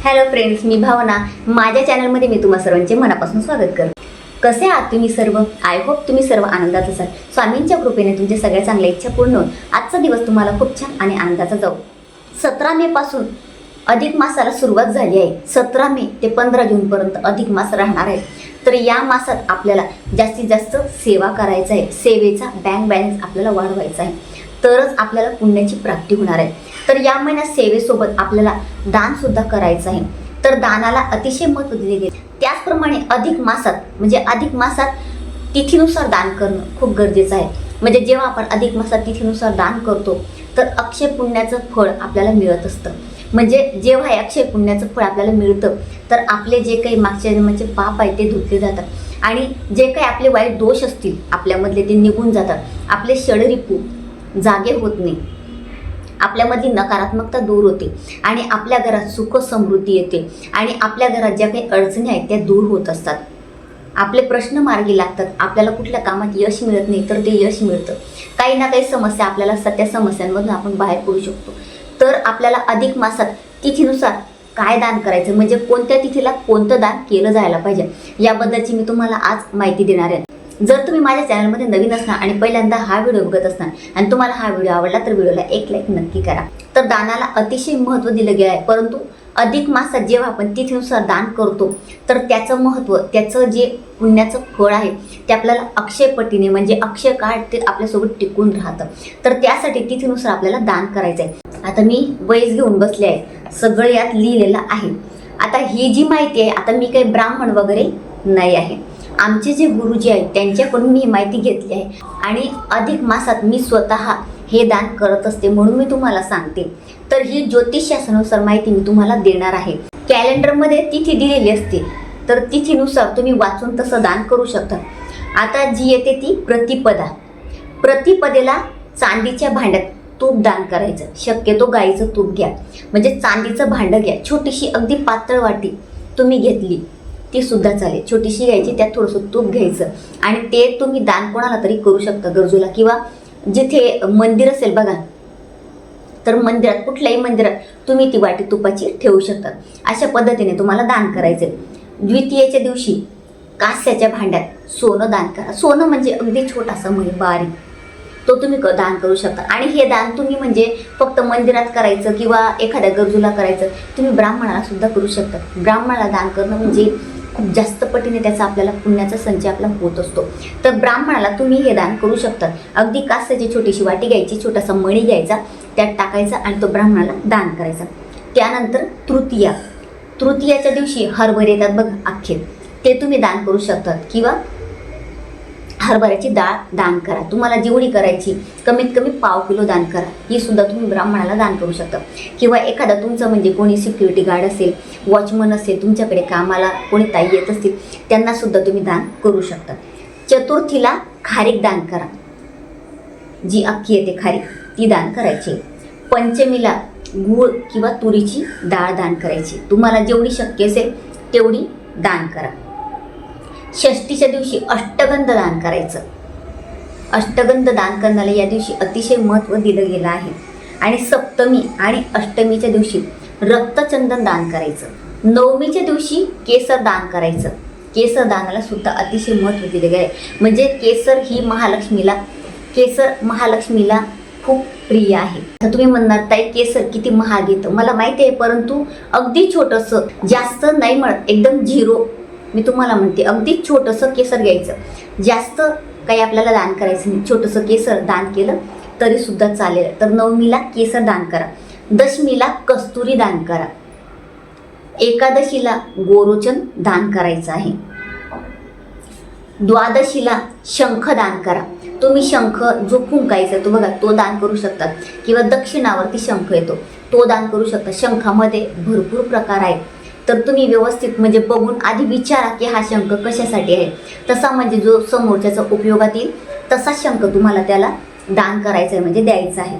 Hello friends, मी भावना. माझ्या चॅनलमध्ये मी तुम्हा सर्वांचे मनापासून स्वागत करते. कसे आहात तुम्ही सर्व? आय होप तुम्ही सर्व आनंदात असाल. स्वामींच्या कृपेने तुमच्या सगळ्या चांगल्या इच्छा पूर्ण होऊन आजचा दिवस तुम्हाला खूप छान आणि आनंदाचा जाऊ. 17 मे पासून अधिक मासाला सुरुवात झाली आहे. 17 मे ते 15 जून पर्यंत अधिक मास राहणार आहे. तर या मासात आपल्याला जास्तीत जास्त सेवा करायचा आहे. सेवेचा बँक बॅलन्स आपल्याला वाढवायचा आहे, तरच आपल्याला पुण्याची प्राप्ती होणार आहे. तर या महिन्यात सेवेसोबत आपल्याला दान सुद्धा करायचं आहे. तर दानाला अतिशय महत्त्व दिले गेले. त्याचप्रमाणे अधिक मासात तिथीनुसार दान करणं खूप गरजेचं आहे. म्हणजे जेव्हा आपण अधिक मासात तिथीनुसार दान करतो तर अक्षय पुण्याचं फळ आपल्याला मिळत असतं. म्हणजे जेव्हा हे अक्षय पुण्याचं फळ आपल्याला मिळतं तर आपले जे काही मागच्या जन्माचे पाप आहे ते धुतले जातात आणि जे काही आपले वाईट दोष असतील आपल्यामधले ते निघून जातात. आपले षडरिपू जागे होत नाही, आपल्यामधली नकारात्मकता दूर होते आणि आपल्या घरात सुख समृद्धी येते आणि आपल्या घरात ज्या काही अडचणी आहेत त्या दूर होत असतात. आपले प्रश्न मार्गी लागतात. आपल्याला कुठल्या कामात यश मिळत नाही तर ते यश मिळतं. काही ना काही समस्या आपल्याला त्या समस्यांमधून आपण बाहेर पडू शकतो. तर आपल्याला अधिक मासात तिथीनुसार काय दान करायचं, म्हणजे कोणत्या तिथीला कोणतं दान केलं जायला पाहिजे, याबद्दलची मी तुम्हाला आज माहिती देणार आहे. जर तुम्ही माझ्या चॅनलमध्ये नवीन असणार आणि पहिल्यांदा हा व्हिडिओ बघत असणार आणि तुम्हाला हा व्हिडिओ आवडला तर व्हिडिओला एक लाईक नक्की करा. तर दानाला अतिशय महत्त्व दिलं गेलं आहे. परंतु अधिक मासात जेव्हा आपण तिथीनुसार दान करतो तर त्याचं महत्त्व, त्याचं जे पुण्याचं फळ आहे ते आपल्याला अक्षय पटीने, म्हणजे अक्षय काळ ते आपल्यासोबत टिकून राहतं. तर त्यासाठी तिथीनुसार आपल्याला दान करायचं आहे. आता मी वहीस घेऊन बसले आहे, सगळं यात लिहिलेलं आहे. आता ही जी माहिती आहे, आता मी काही ब्राह्मण वगैरे नाही आहे. आमचे जे गुरुजी आहेत त्यांच्याकडून मी ही माहिती घेतली आहे आणि अधिक मासात मी स्वतः हे दान करत असते म्हणून मी तुम्हाला सांगते. तर ही ज्योतिषशास्त्रानुसार माहिती मी तुम्हाला देणार आहे. कॅलेंडरमध्ये तिथी दिलेली असते, तर तिथीनुसार तुम्ही वाचून तसं दान करू शकता. आता जी येते ती प्रतिपदा. प्रतिपदेला चांदीच्या भांड्यात तूप दान करायचं. शक्यतो गाईचं तूप घ्या, म्हणजे चांदीचं भांडं घ्या. छोटीशी अगदी पातळ वाटी तुम्ही घेतली ती सुद्धा चालेल. छोटीशी घ्यायची, त्यात थोडंसं तूप घ्यायचं आणि ते तुम्ही दान कोणाला तरी करू शकता, गरजूला, किंवा जिथे मंदिर असेल बघा, तर मंदिरात, कुठल्याही मंदिरात तुम्ही ती वाटी तुपाची ठेवू शकता. अशा पद्धतीने तुम्हाला दान करायचे. द्वितीयेच्या दिवशी कांस्याच्या भांड्यात सोनं दान करा. सोनं म्हणजे अगदी छोटासा, म्हणजे बारीक, तो तुम्ही दान करू शकता. आणि हे दान तुम्ही म्हणजे फक्त मंदिरात करायचं किंवा एखाद्या गरजूला करायचं, तुम्ही ब्राह्मणाला सुद्धा करू शकता. ब्राह्मणाला दान करणं म्हणजे खूप जास्त पटीने त्याचा आपल्याला पुण्याचा संचय आपला होत असतो. तर ब्राह्मणाला तुम्ही हे दान करू शकता. अगदी कांस्याची छोटीशी वाटी घ्यायची, छोटासा मणी घ्यायचा, त्यात टाकायचा आणि तो ब्राह्मणाला दान करायचा. त्यानंतर तृतीयाच्या दिवशी हरभरे येतात बघा अख्खे, ते तुम्ही दान करू शकतात. किंवा हरभऱ्याची डाळ दान करा. तुम्हाला जेवढी करायची कमीत कमी 1/2 किलो दान करा. ही सुद्धा तुम्ही ब्राह्मणाला दान करू शकता. किंवा एखादा तुमचं म्हणजे कोणी सिक्युरिटी गार्ड असेल, वॉचमन असेल, तुमच्याकडे कामाला कोणी ताई येत असतील, त्यांना सुद्धा तुम्ही दान करू शकता. चतुर्थीला खारीक दान करा. जी अख्खी येते खारीक, ती दान करायची. पंचमीला गूळ किंवा तुरीची डाळ दान करायची. तुम्हाला जेवढी शक्य असेल तेवढी दान करा. षष्टीच्या दिवशी अष्टगंध दान करायचं. अष्टगंध दान करण्याला या दिवशी अतिशय महत्त्व दिलं गेलं आहे. आणि सप्तमी आणि अष्टमीच्या दिवशी रक्तचंदन दान करायचं. नवमीच्या दिवशी केसर दान करायचं. केसर दानाला सुद्धा अतिशय महत्त्व दिलं गेलं आहे. म्हणजे केसर महालक्ष्मीला खूप प्रिय आहे. तर तुम्ही म्हणणार ताई केसर किती महाग येतं, मला माहिती आहे, परंतु अगदी छोटंसं, जास्त नाही म्हणत, एकदम झिरो मी तुम्हाला म्हणते, अगदी छोटंसं केसर घ्यायचं. जास्त काही आपल्याला दान करायचं नाही. छोटंसं केसर दान केलं तरी सुद्धा चालेल. तर नवमीला केसर दान करा. दशमीला कस्तुरी दान करा. एकादशीला गोरोचन दान करायचं आहे. द्वादशीला शंख दान करा. तुम्ही शंख जो फुंकायचा तो बघा, तो दान करू शकतात. किंवा दक्षिणावरती शंख येतो, तो दान करू शकता. शंखामध्ये भरपूर प्रकार आहेत. तर तुम्ही व्यवस्थित म्हणजे बघून आधी विचारा की हा शंख कशासाठी आहे. तसा म्हणजे जो समोरच्याचा उपयोगात येईल तसा शंख तुम्हाला त्याला दान करायचा आहे, म्हणजे द्यायचा आहे.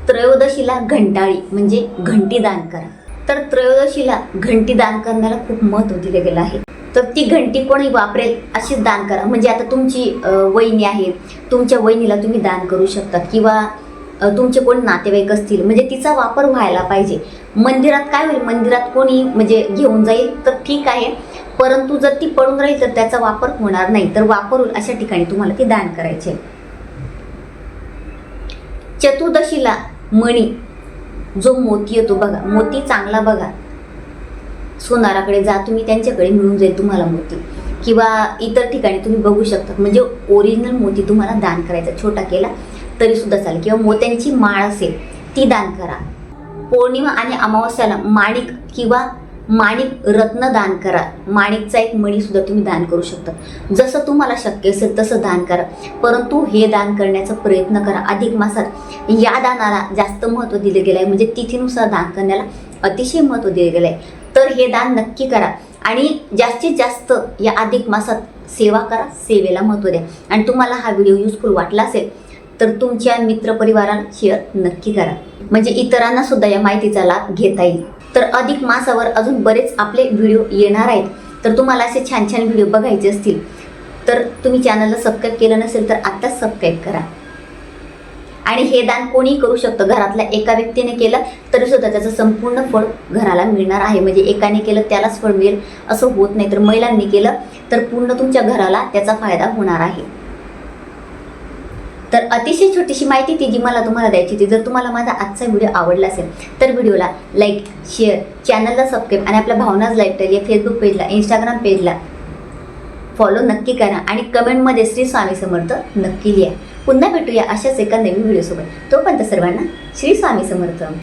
त्रयोदशीला घंटाळी म्हणजे घंटी दान करा. तर त्रयोदशीला घंटी दान करण्याला खूप महत्त्व दिलं गेलं आहे. तर ती घंटी कोणी वापरेल अशीच दान करा. म्हणजे आता तुमची वहिनी आहे, तुमच्या वहिनीला तुम्ही दान करू शकता. किंवा तुमचे कोण नातेवाईक असतील म्हणजे तिचा वापर व्हायला पाहिजे. मंदिरात काय होईल, मंदिरात कोणी म्हणजे घेऊन जाईल तर ठीक आहे, परंतु जर ती पडून राहील तर त्याचा वापर होणार नाही, तर वापर होईल अशा ठिकाणी तुम्हाला ते दान करायचे. चतुर्दशीला मणी जो मोती येतो बघा, मोती चांगला बघा, सोनाराकडे जा तुम्ही, त्यांच्याकडे मिळून जाईल तुम्हाला मोती, किंवा इतर ठिकाणी तुम्ही बघू शकता. म्हणजे ओरिजिनल मोती तुम्हाला दान करायचा, छोटा केला तरी सुद्धा चालेल, किंवा मोत्यांची माळ असेल ती दान करा. पौर्णिमा आणि अमावस्याला माणिक किंवा माणिक रत्न दान करा. माणिकचा एक मणी सुद्धा तुम्ही दान करू शकता. जसं तुम्हाला शक्य असेल तसं दान करा, परंतु हे दान करण्याचा प्रयत्न करा. अधिक मासात या दानाला जास्त महत्त्व दिले गेलं आहे, म्हणजे तिथीनुसार दान करण्याला अतिशय महत्त्व दिले गेलं आहे. तर हे दान नक्की करा आणि जास्तीत जास्त या अधिक मासात सेवा करा, सेवेला महत्त्व द्या. आणि तुम्हाला हा व्हिडिओ युजफुल वाटला असेल तर तुमच्या मित्रपरिवाराला शेअर नक्की करा, म्हणजे इतरांना सुद्धा या माहितीचा लाभ घेता येईल. तर अधिक मासावर अजून बरेच आपले व्हिडिओ येणार आहेत. तर तुम्हाला असे छान छान व्हिडिओ बघायचे असतील तर तुम्ही चॅनलला सबस्क्राईब केलं नसेल तर आत्ताच सबस्क्राईब करा. आणि हे दान कोणी करू शकतं, घरातल्या एका व्यक्तीने केलं तरी सुद्धा त्याचं संपूर्ण फळ घराला मिळणार आहे. म्हणजे एकाने केलं त्यालाच फळ मिळेल असं होत नाही, तर महिलांनी केलं तर पूर्ण तुमच्या घराला त्याचा फायदा होणार आहे. तर अतिशय छोटीशी माहिती ती जी मला तुम्हाला द्यायची होती. जर तुम्हाला माझा आजचा व्हिडिओ आवडला असेल तर व्हिडिओला लाईक, शेअर, चॅनलला सबस्क्राईब आणि आपल्या भावनाज लाईफस्टाईल या फेसबुक पेजला, इंस्टाग्राम पेजला फॉलो नक्की करा आणि कमेंटमध्ये श्री स्वामी समर्थ नक्की लिहा. पुन्हा भेटूया अशाच एका नवीन व्हिडिओसोबत. तोपर्यंत सर्वांना श्री स्वामी समर्थ.